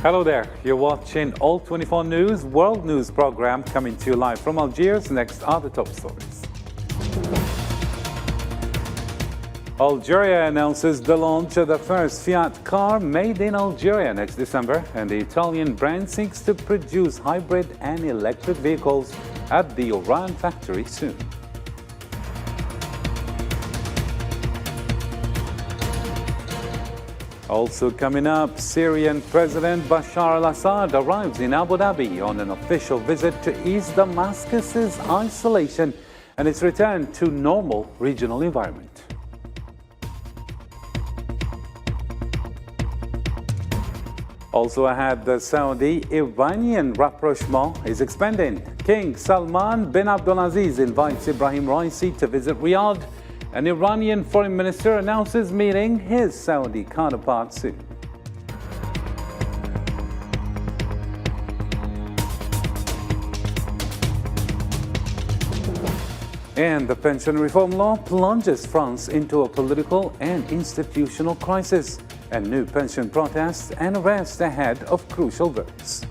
Hello there, you're watching All 24 News World News program coming to you live from Algiers. Next are the top stories. Algeria announces the launch of the first Fiat car made in Algeria next December, and the Italian brand seeks to produce hybrid and electric vehicles at the Oran factory soon. Also coming up, Syrian President Bashar al-Assad arrives in Abu Dhabi on an official visit to ease Damascus's isolation and its return to normal regional environment. Also ahead, the Saudi-Iranian rapprochement is expanding. King Salman bin Abdulaziz invites Ibrahim Raisi to visit Riyadh. An Iranian foreign minister announces meeting his Saudi counterpart soon. And the pension reform law plunges France into a political and institutional crisis, and new pension protests and arrests ahead of crucial votes.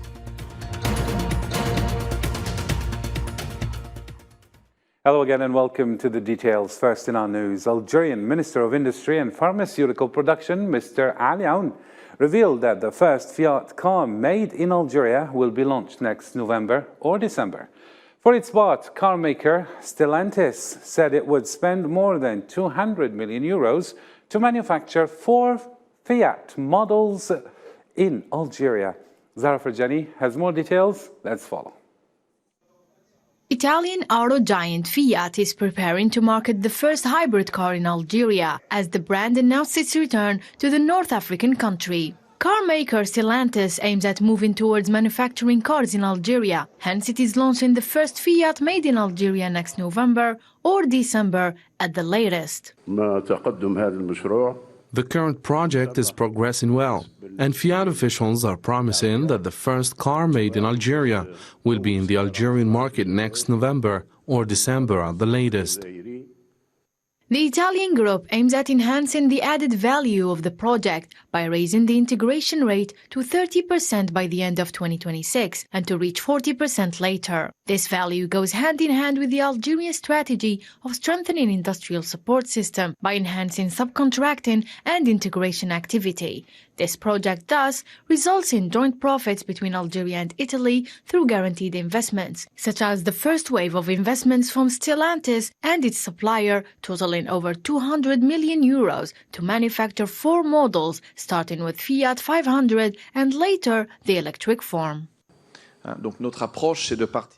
Hello again and welcome to the details. First in our news, Algerian Minister of Industry and Pharmaceutical Production, Mr. Ali Aoun, revealed that the first Fiat car made in Algeria will be launched next November or December. For its part, car maker Stellantis said it would spend more than 200 million euros to manufacture 4 Fiat models in Algeria. Zara Farjani has more details. Let's follow. Italian auto giant Fiat is preparing to market the first hybrid car in Algeria as the brand announced its return to the North African country. Car maker Stellantis aims at moving towards manufacturing cars in Algeria, hence it is launching the first Fiat made in Algeria next November or December at the latest. The current project is progressing well, and Fiat officials are promising that the first car made in Algeria will be in the Algerian market next November or December at the latest. The Italian group aims at enhancing the added value of the project by raising the integration rate to 30% by the end of 2026 and to reach 40% later. This value goes hand in hand with the Algerian strategy of strengthening industrial support system by enhancing subcontracting and integration activity. This project thus results in joint profits between Algeria and Italy through guaranteed investments, such as the first wave of investments from Stellantis and its supplier, totaling over 200 million euros to manufacture 4 models, starting with Fiat 500 and later the electric form.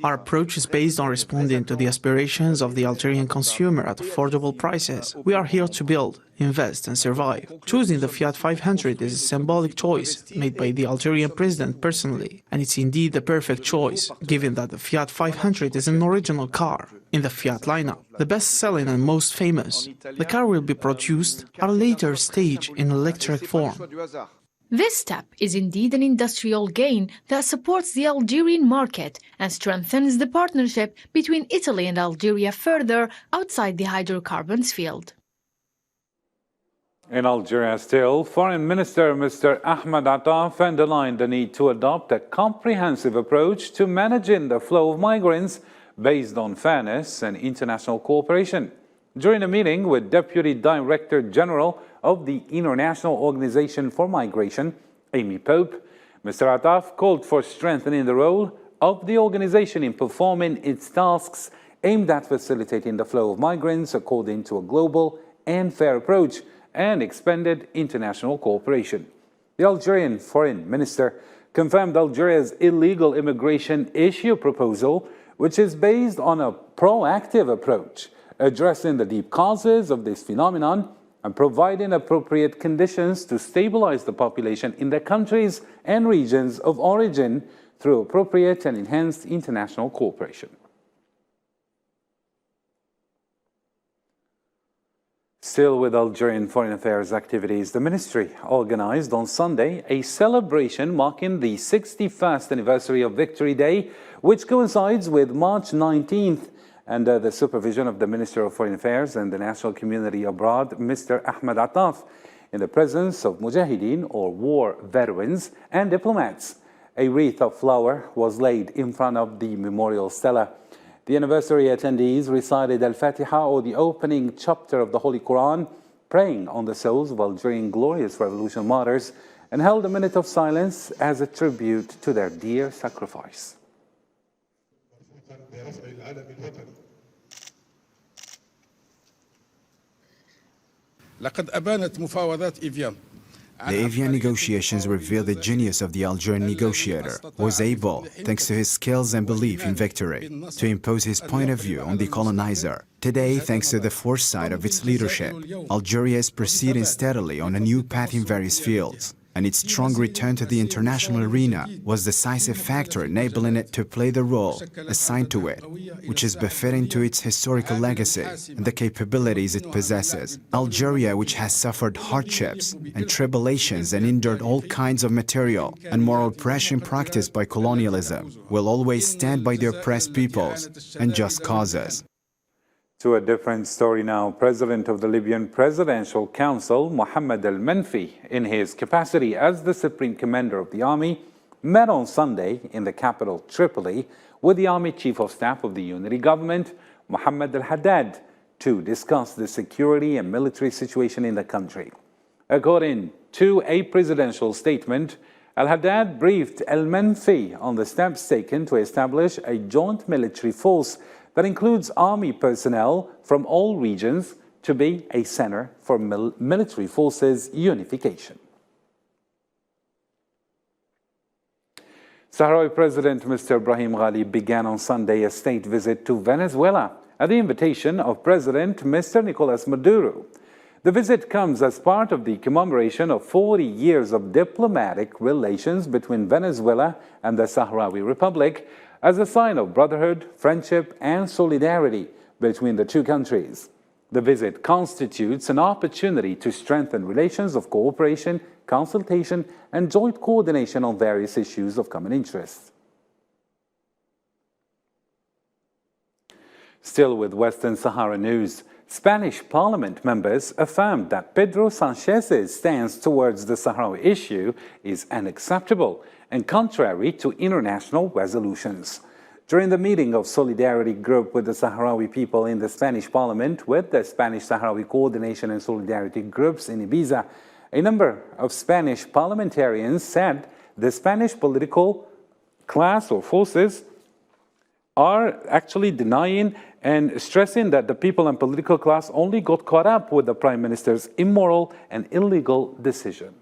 Our approach is based on responding to the aspirations of the Algerian consumer at affordable prices. We are here to build, invest and survive. Choosing the Fiat 500 is a symbolic choice made by the Algerian president personally, and it's indeed the perfect choice, given that the Fiat 500 is an original car in the Fiat lineup, the best-selling and most famous. The car will be produced at a later stage in electric form. This step is indeed an industrial gain that supports the Algerian market and strengthens the partnership between Italy and Algeria further outside the hydrocarbons field. In Algeria still, Foreign Minister Mr. Ahmed Attaf underlined the need to adopt a comprehensive approach to managing the flow of migrants based on fairness and international cooperation. During a meeting with Deputy Director General of the International Organization for Migration, Amy Pope, Mr. Attaf called for strengthening the role of the organization in performing its tasks aimed at facilitating the flow of migrants according to a global and fair approach and expanded international cooperation. The Algerian Foreign Minister confirmed Algeria's illegal immigration issue proposal, which is based on a proactive approach, addressing the deep causes of this phenomenon and providing appropriate conditions to stabilize the population in their countries and regions of origin through appropriate and enhanced international cooperation. Still with Algerian foreign affairs activities, the ministry organized on Sunday a celebration marking the 61st anniversary of Victory Day, which coincides with March 19th, under the supervision of the Minister of Foreign Affairs and the National Community Abroad, Mr. Ahmed Attaf. in the presence of mujahideen or war veterans and diplomats. A wreath of flower was laid in front of the memorial stela. The anniversary attendees recited Al-Fatiha, or the opening chapter of the Holy Quran, praying on the souls of Algerian glorious revolution martyrs, and held a minute of silence as a tribute to their dear sacrifice. The Evian negotiations reveal the genius of the Algerian negotiator, who was able, thanks to his skills and belief in victory, to impose his point of view on the colonizer. Today, thanks to the foresight of its leadership, Algeria is proceeding steadily on a new path in various fields, and its strong return to the international arena was the decisive factor enabling it to play the role assigned to it, which is befitting to its historical legacy and the capabilities it possesses. Algeria, which has suffered hardships and tribulations and endured all kinds of material and moral oppression practiced by colonialism, will always stand by the oppressed peoples and just causes. To a different story now, President of the Libyan Presidential Council, Mohammed al-Menfi, in his capacity as the Supreme Commander of the Army, met on Sunday in the capital Tripoli with the Army Chief of Staff of the Unity Government, Mohammed al-Haddad, to discuss the security and military situation in the country. According to a presidential statement, al-Haddad briefed al-Menfi on the steps taken to establish a joint military force that includes army personnel from all regions to be a center for military forces unification. Sahrawi President Mr. Ibrahim Ghali began on Sunday a state visit to Venezuela at the invitation of President Mr. Nicolas Maduro. The visit comes as part of the commemoration of 40 years of diplomatic relations between Venezuela and the Sahrawi Republic, as a sign of brotherhood, friendship, and solidarity between the two countries. The visit constitutes an opportunity to strengthen relations of cooperation, consultation, and joint coordination on various issues of common interest. Still with Western Sahara news, Spanish parliament members affirmed that Pedro Sanchez's stance towards the Sahrawi issue is unacceptable and contrary to international resolutions. During the meeting of Solidarity Group with the Sahrawi people in the Spanish Parliament with the Spanish Sahrawi Coordination and Solidarity Groups in Ibiza, a number of Spanish parliamentarians said the Spanish political class or forces are actually denying and stressing that the people and political class only got caught up with the Prime Minister's immoral and illegal decision.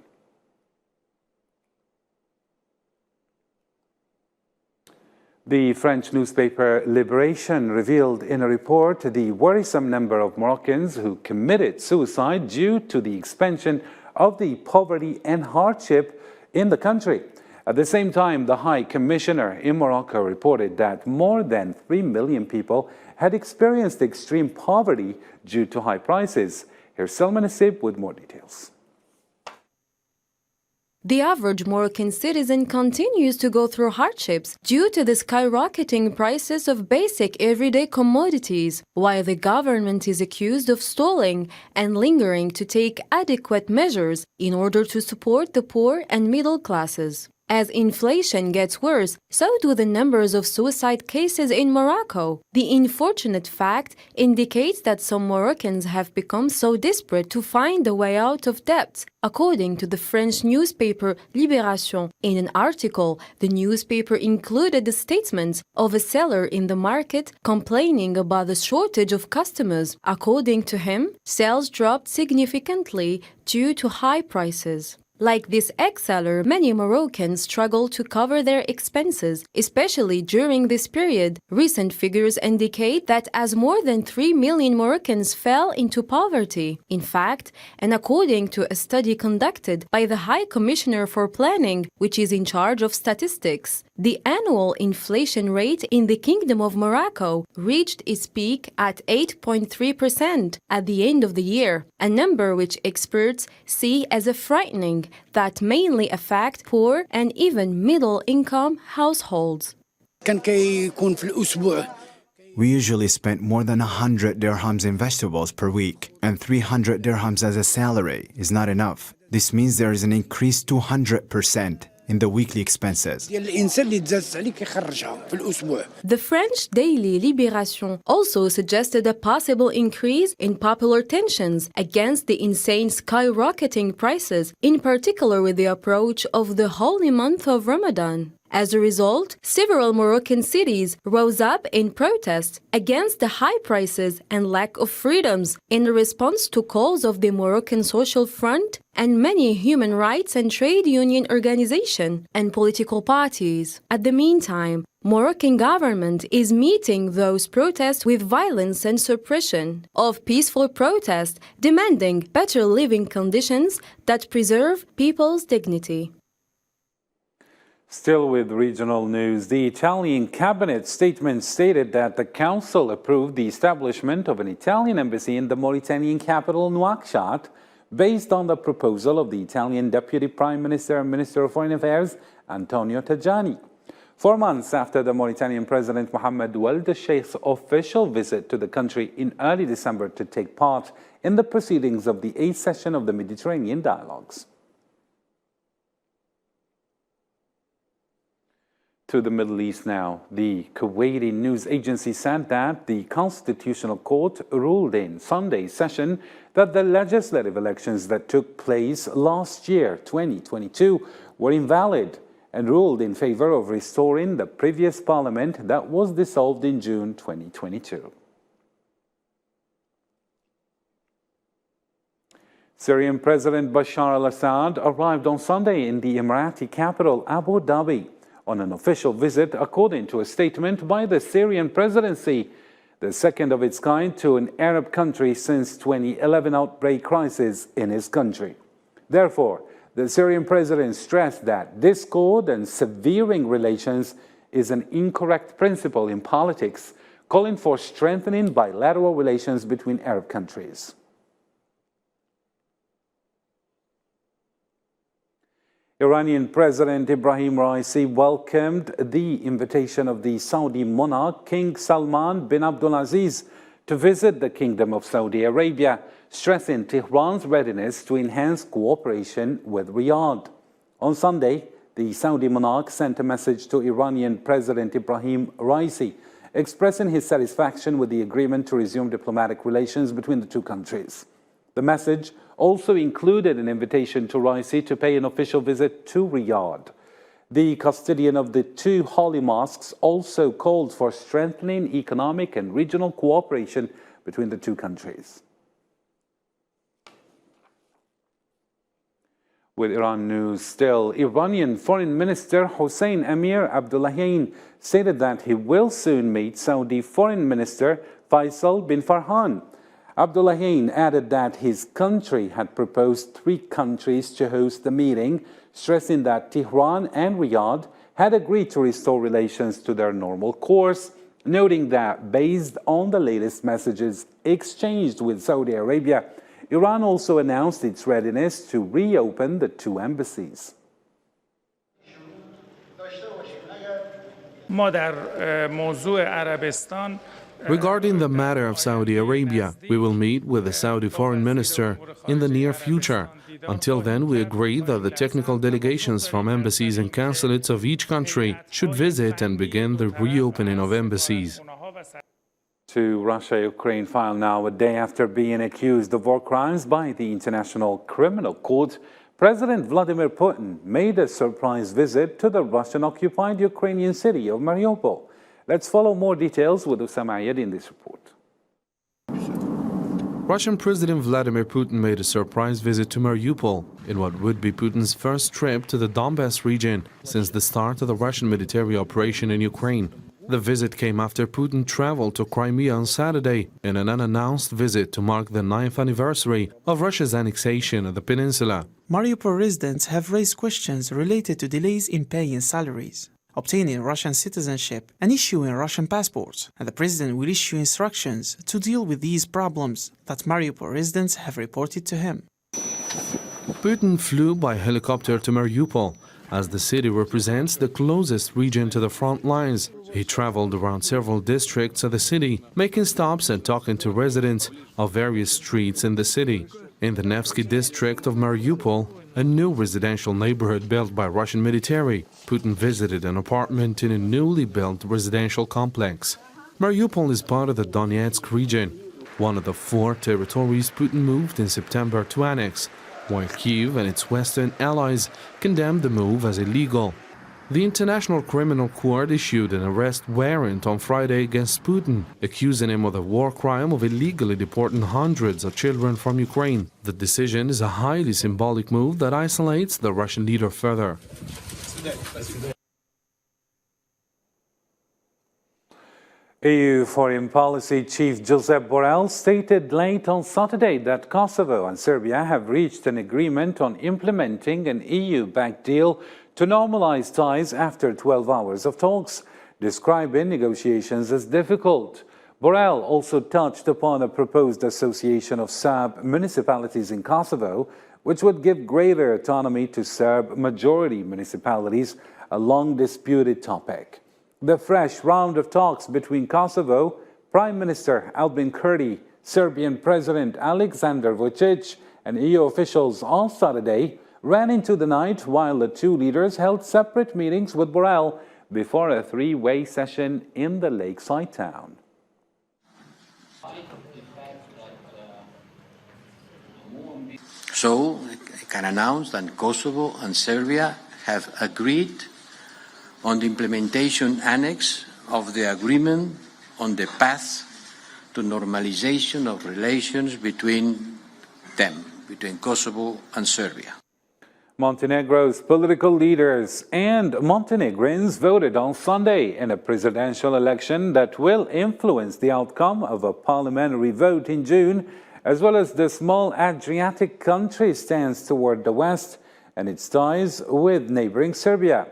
The French newspaper Libération revealed in a report the worrisome number of Moroccans who committed suicide due to the expansion of the poverty and hardship in the country. At the same time, the High Commissioner in Morocco reported that more than 3 million people had experienced extreme poverty due to high prices. Here's Selma Nassib with more details. The average Moroccan citizen continues to go through hardships due to the skyrocketing prices of basic everyday commodities, while the government is accused of stalling and lingering to take adequate measures in order to support the poor and middle classes. As inflation gets worse, so do the numbers of suicide cases in Morocco. The unfortunate fact indicates that some Moroccans have become so desperate to find a way out of debt. According to the French newspaper Libération, in an article, the newspaper included the statements of a seller in the market complaining about the shortage of customers. According to him, sales dropped significantly due to high prices. Like this ex-seller, many Moroccans struggle to cover their expenses, especially during this period. Recent figures indicate that as more than 3 million Moroccans fell into poverty. In fact, and according to a study conducted by the High Commissioner for Planning, which is in charge of statistics, the annual inflation rate in the Kingdom of Morocco reached its peak at 8.3% at the end of the year, a number which experts see as a frightening that mainly affect poor and even middle-income households. We usually spend more than 100 dirhams in vegetables per week, and 300 dirhams as a salary is not enough. This means there is an increase 200% in the weekly expenses. The French daily Libération also suggested a possible increase in popular tensions against the insane skyrocketing prices, in particular with the approach of the holy month of Ramadan. As a result, several Moroccan cities rose up in protest against the high prices and lack of freedoms in response to calls of the Moroccan Social Front and many human rights and trade union organizations and political parties. At the meantime, Moroccan government is meeting those protests with violence and suppression of peaceful protests demanding better living conditions that preserve people's dignity. Still with regional news, the Italian cabinet statement stated that the council approved the establishment of an Italian embassy in the Mauritanian capital Nouakchott based on the proposal of the Italian Deputy Prime Minister and Minister of Foreign Affairs, Antonio Tajani. 4 months after the Mauritanian President Mohammed Ould Sheikh's official visit to the country in early December to take part in the proceedings of the 8th session of the Mediterranean Dialogues. To the Middle East now. The Kuwaiti news agency said that the Constitutional Court ruled in Sunday's session that the legislative elections that took place last year, 2022, were invalid and ruled in favor of restoring the previous parliament that was dissolved in June 2022. Syrian President Bashar al-Assad arrived on Sunday in the Emirati capital, Abu Dhabi, on an official visit, according to a statement by the Syrian presidency, the second of its kind to an Arab country since 2011 outbreak crisis in his country. Therefore, the Syrian president stressed that discord and severing relations is an incorrect principle in politics, calling for strengthening bilateral relations between Arab countries. Iranian President Ibrahim Raisi welcomed the invitation of the Saudi monarch King Salman bin Abdulaziz to visit the Kingdom of Saudi Arabia, stressing Tehran's readiness to enhance cooperation with Riyadh. On Sunday, the Saudi monarch sent a message to Iranian President Ibrahim Raisi, expressing his satisfaction with the agreement to resume diplomatic relations between the two countries. The message also included an invitation to Raisi to pay an official visit to Riyadh. The custodian of the two holy mosques also called for strengthening economic and regional cooperation between the two countries. With Iran news still, Iranian Foreign Minister Hossein Amir Abdullahian stated that he will soon meet Saudi Foreign Minister Faisal bin Farhan. Abdullahian added that his country had proposed 3 countries to host the meeting, stressing that Tehran and Riyadh had agreed to restore relations to their normal course, noting that based on the latest messages exchanged with Saudi Arabia, Iran also announced its readiness to reopen the 2 embassies. Regarding the matter of Saudi Arabia, we will meet with the Saudi Foreign Minister in the near future. Until then, we agree that the technical delegations from embassies and consulates of each country should visit and begin the reopening of embassies. To Russia-Ukraine file now. A day after being accused of war crimes by the International Criminal Court, President Vladimir Putin made a surprise visit to the Russian-occupied Ukrainian city of Mariupol. Let's follow more details with Osama Ayed in this report. Russian President Vladimir Putin made a surprise visit to Mariupol in what would be Putin's first trip to the Donbass region since the start of the Russian military operation in Ukraine. The visit came after Putin traveled to Crimea on Saturday in an unannounced visit to mark the 9th anniversary of Russia's annexation of the peninsula. Mariupol residents have raised questions related to delays in paying salaries, obtaining Russian citizenship, and issuing Russian passports, and the president will issue instructions to deal with these problems that Mariupol residents have reported to him. Putin flew by helicopter to Mariupol, as the city represents the closest region to the front lines. He traveled around several districts of the city, making stops and talking to residents of various streets in the city. In the Nevsky district of Mariupol, a new residential neighborhood built by Russian military, Putin visited an apartment in a newly built residential complex. Mariupol is part of the Donetsk region, one of the 4 territories Putin moved in September to annex, while Kyiv and its Western allies condemned the move as illegal. The International Criminal Court issued an arrest warrant on Friday against Putin, accusing him of the war crime of illegally deporting hundreds of children from Ukraine. The decision is a highly symbolic move that isolates the Russian leader further. EU Foreign Policy Chief Josep Borrell stated late on Saturday that Kosovo and Serbia have reached an agreement on implementing an EU-backed deal to normalize ties after 12 hours of talks, describing negotiations as difficult. Borrell also touched upon a proposed association of Serb municipalities in Kosovo, which would give greater autonomy to Serb-majority municipalities, a long-disputed topic. The fresh round of talks between Kosovo, Prime Minister Albin Kurti, Serbian President Aleksandar Vučić, and EU officials on Saturday ran into the night while the two leaders held separate meetings with Borrell before a three-way session in the lakeside town. So, I can announce that Kosovo and Serbia have agreed on the implementation annex of the agreement on the path to normalization of relations between them, between Kosovo and Serbia. Montenegro's political leaders and Montenegrins voted on Sunday in a presidential election that will influence the outcome of a parliamentary vote in June, as well as the small Adriatic country's stance toward the West and its ties with neighboring Serbia.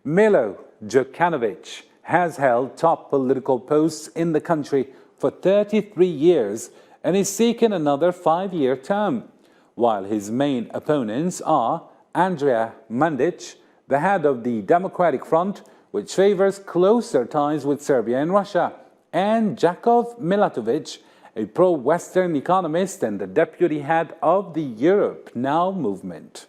Milo Djukanovic has held top political posts in the country for 33 years and is seeking another 5-year term, while his main opponents are Andrea Mandic, the head of the Democratic Front, which favors closer ties with Serbia and Russia, and Jakov Milatovic, a pro-Western economist and the deputy head of the Europe Now movement.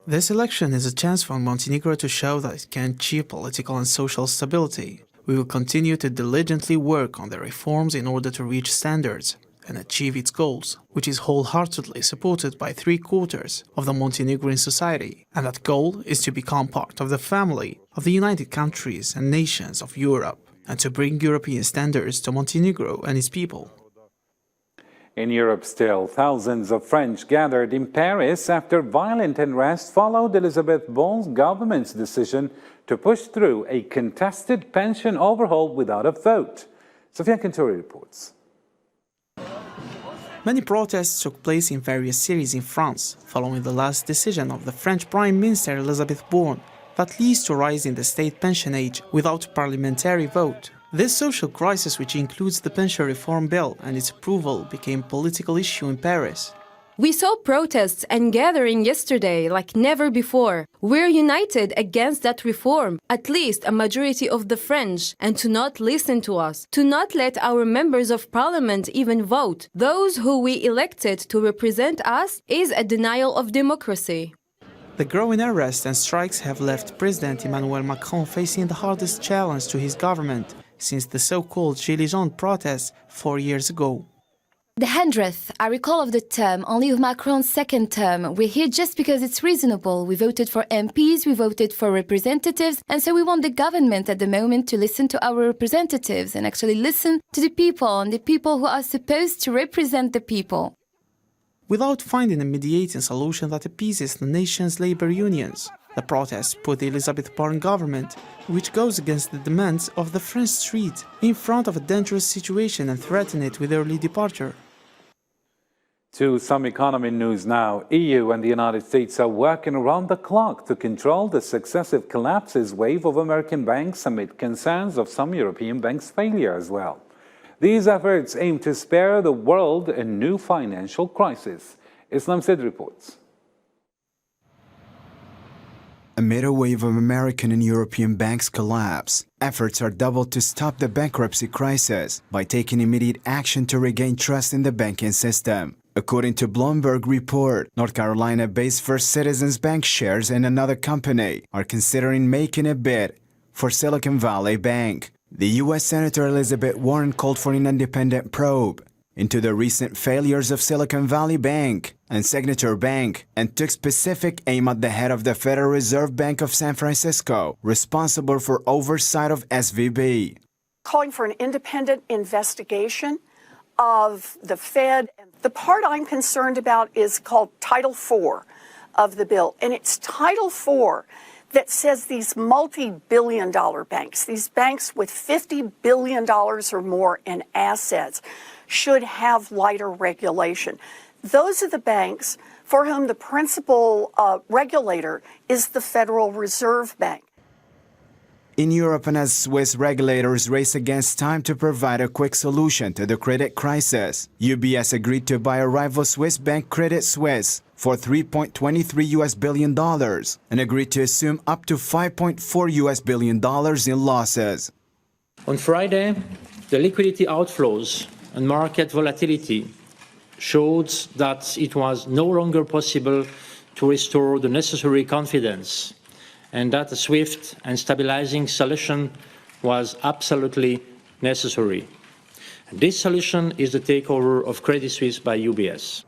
This election is a chance for Montenegro to show that it can achieve political and social stability. We will continue to diligently work on the reforms in order to reach standards and achieve its goals, which is wholeheartedly supported by 3/4 of the Montenegrin society, and that goal is to become part of the family of the United Countries and Nations of Europe, and to bring European standards to Montenegro and its people. In Europe still, thousands of French gathered in Paris after violent unrest followed Elisabeth Borne's government's decision to push through a contested pension overhaul without a vote. Sofia Canturi reports. Many protests took place in various cities in France, following the last decision of the French Prime Minister Elisabeth Borne that leads to a rise in the state pension age without parliamentary vote. This social crisis, which includes the pension reform bill and its approval, became a political issue in Paris. We saw protests and gathering yesterday like never before. We're united against that reform, at least a majority of the French, and to not listen to us, to not let our members of parliament even vote. Those who we elected to represent us is a denial of democracy. The growing arrests and strikes have left President Emmanuel Macron facing the hardest challenge to his government since the so-called Gilets jaunes protests 4 years ago. The 100th, I recall, of the term, only of Macron's second term. We're here just because it's reasonable. We voted for MPs, we voted for representatives, and so we want the government at the moment to listen to our representatives and actually listen to the people, and the people who are supposed to represent the people. Without finding a mediating solution that appeases the nation's labor unions, the protests put the Elisabeth Borne government, which goes against the demands of the French street, in front of a dangerous situation and threaten it with early departure. To some economy news now, EU and the United States are working around the clock to control the successive collapses wave of American banks amid concerns of some European banks' failure as well. These efforts aim to spare the world a new financial crisis. Islam Sid reports. Amid a wave of American and European banks' collapse, efforts are doubled to stop the bankruptcy crisis by taking immediate action to regain trust in the banking system. According to Bloomberg report, North Carolina-based First Citizens Bank shares in another company are considering making a bid for Silicon Valley Bank. The U.S. Senator Elizabeth Warren called for an independent probe into the recent failures of Silicon Valley Bank and Signature Bank, and took specific aim at the head of the Federal Reserve Bank of San Francisco, responsible for oversight of SVB. Calling for an independent investigation of the Fed. The part I'm concerned about is called Title IV of the bill, and it's Title IV that says these multi-billion-dollar banks, these banks with $50 billion or more in assets, should have lighter regulation. Those are the banks for whom the principal regulator is the Federal Reserve Bank. In Europe, and as Swiss regulators race against time to provide a quick solution to the credit crisis, UBS agreed to buy a rival Swiss bank, Credit Suisse, for $3.23 billion and agreed to assume up to $5.4 billion in losses. On Friday, the liquidity outflows and market volatility showed that it was no longer possible to restore the necessary confidence, and that a swift and stabilizing solution was absolutely necessary. This solution is the takeover of Credit Suisse by UBS.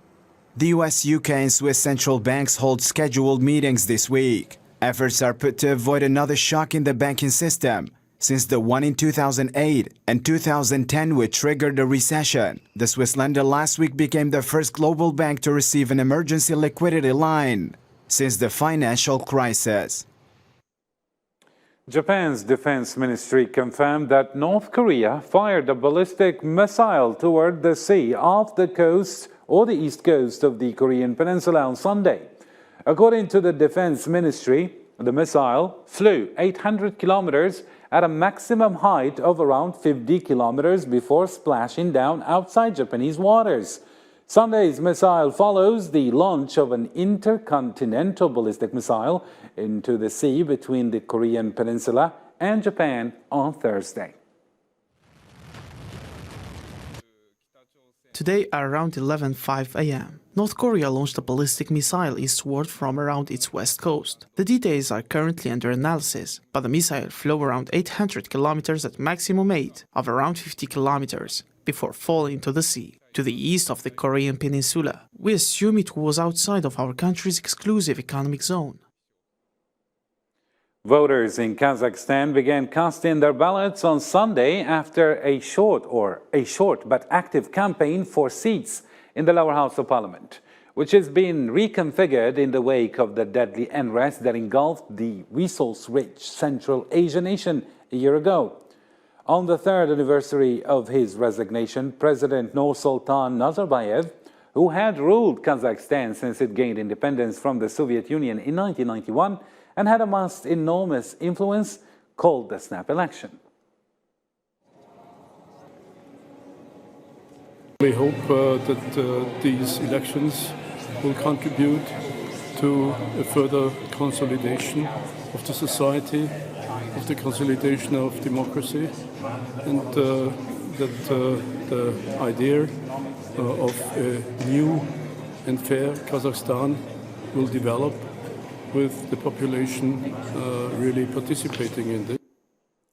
The US, UK, and Swiss central banks hold scheduled meetings this week. Efforts are put to avoid another shock in the banking system, since the one in 2008 and 2010 which triggered a recession. The Swiss lender last week became the first global bank to receive an emergency liquidity line since the financial crisis. Japan's defense ministry confirmed that North Korea fired a ballistic missile toward the sea off the coast or the east coast of the Korean peninsula on Sunday. According to the defense ministry, the missile flew 800 kilometers at a maximum height of around 50 kilometers before splashing down outside Japanese waters. Sunday's missile follows the launch of an intercontinental ballistic missile into the sea between the Korean peninsula and Japan on Thursday. Today at around 11:05 a.m., North Korea launched a ballistic missile eastward from around its west coast. The details are currently under analysis, but the missile flew around 800 kilometers at maximum height of around 50 kilometers before falling into the sea, to the east of the Korean peninsula. We assume it was outside of our country's exclusive economic zone. Voters in Kazakhstan began casting their ballots on Sunday after a short but active campaign for seats in the lower house of parliament, which has been reconfigured in the wake of the deadly unrest that engulfed the resource-rich Central Asian nation a year ago. On the third anniversary of his resignation, President Nursultan Nazarbayev, who had ruled Kazakhstan since it gained independence from the Soviet Union in 1991, and had amassed enormous influence, called the snap election. We hope that these elections will contribute to a further consolidation of the society, of the consolidation of democracy, and that the idea of a new and fair Kazakhstan will develop, with the population really participating in this.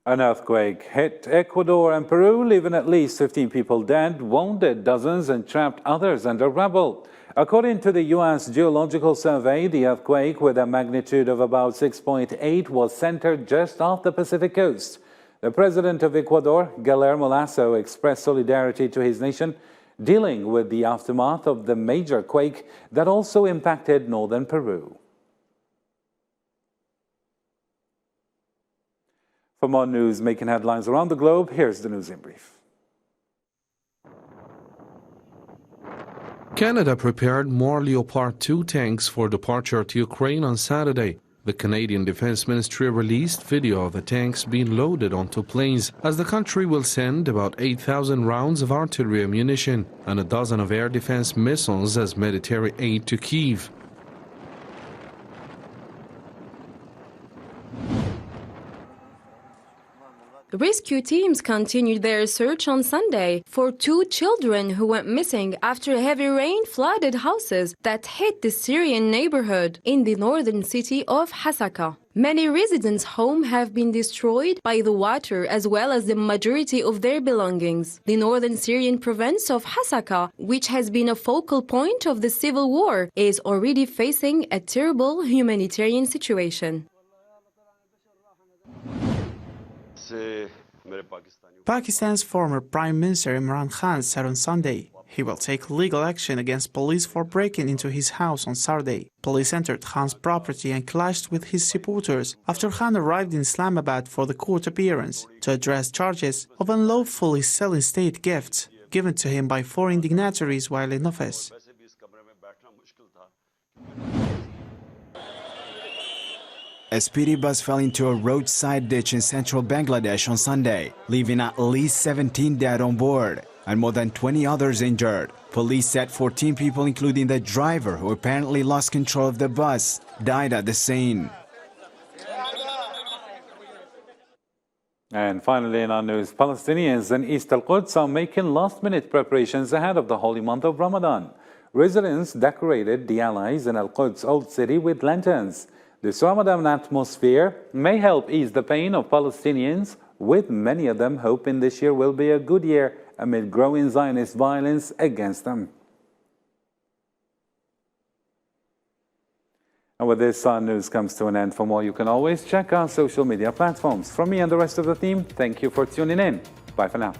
An earthquake hit Ecuador and Peru, leaving at least 15 people dead, wounded dozens, and trapped others under rubble. According to the U.S. Geological Survey, the earthquake, with a magnitude of about 6.8, was centered just off the Pacific coast. The president of Ecuador, Guillermo Lasso, expressed solidarity to his nation, dealing with the aftermath of the major quake that also impacted northern Peru. For more news making headlines around the globe, here's the news in brief. Canada prepared more Leopard 2 tanks for departure to Ukraine on Saturday. The Canadian Defense Ministry released video of the tanks being loaded onto planes, as the country will send about 8,000 rounds of artillery ammunition and a dozen of air defense missiles as military aid to Kyiv. Rescue teams continued their search on Sunday for 2 children who went missing after heavy rain flooded houses that hit the Syrian neighborhood in the northern city of Hasaka. Many residents' homes have been destroyed by the water as well as the majority of their belongings. The northern Syrian province of Hasaka, which has been a focal point of the civil war, is already facing a terrible humanitarian situation. Pakistan's former Prime Minister Imran Khan said on Sunday he will take legal action against police for breaking into his house on Saturday. Police entered Khan's property and clashed with his supporters after Khan arrived in Islamabad for the court appearance to address charges of unlawfully selling state gifts given to him by foreign dignitaries while in office. A speedy bus fell into a roadside ditch in central Bangladesh on Sunday, leaving at least 17 dead on board and more than 20 others injured. Police said 14 people, including the driver, who apparently lost control of the bus, died at the scene. And finally in our news, Palestinians in East Al-Quds are making last-minute preparations ahead of the holy month of Ramadan. Residents decorated the Allies in Al-Quds Old City with lanterns. This Ramadan atmosphere may help ease the pain of Palestinians, with many of them hoping this year will be a good year amid growing Zionist violence against them. And with this, our news comes to an end. For more, you can always check our social media platforms. From me and the rest of the team, thank you for tuning in. Bye for now.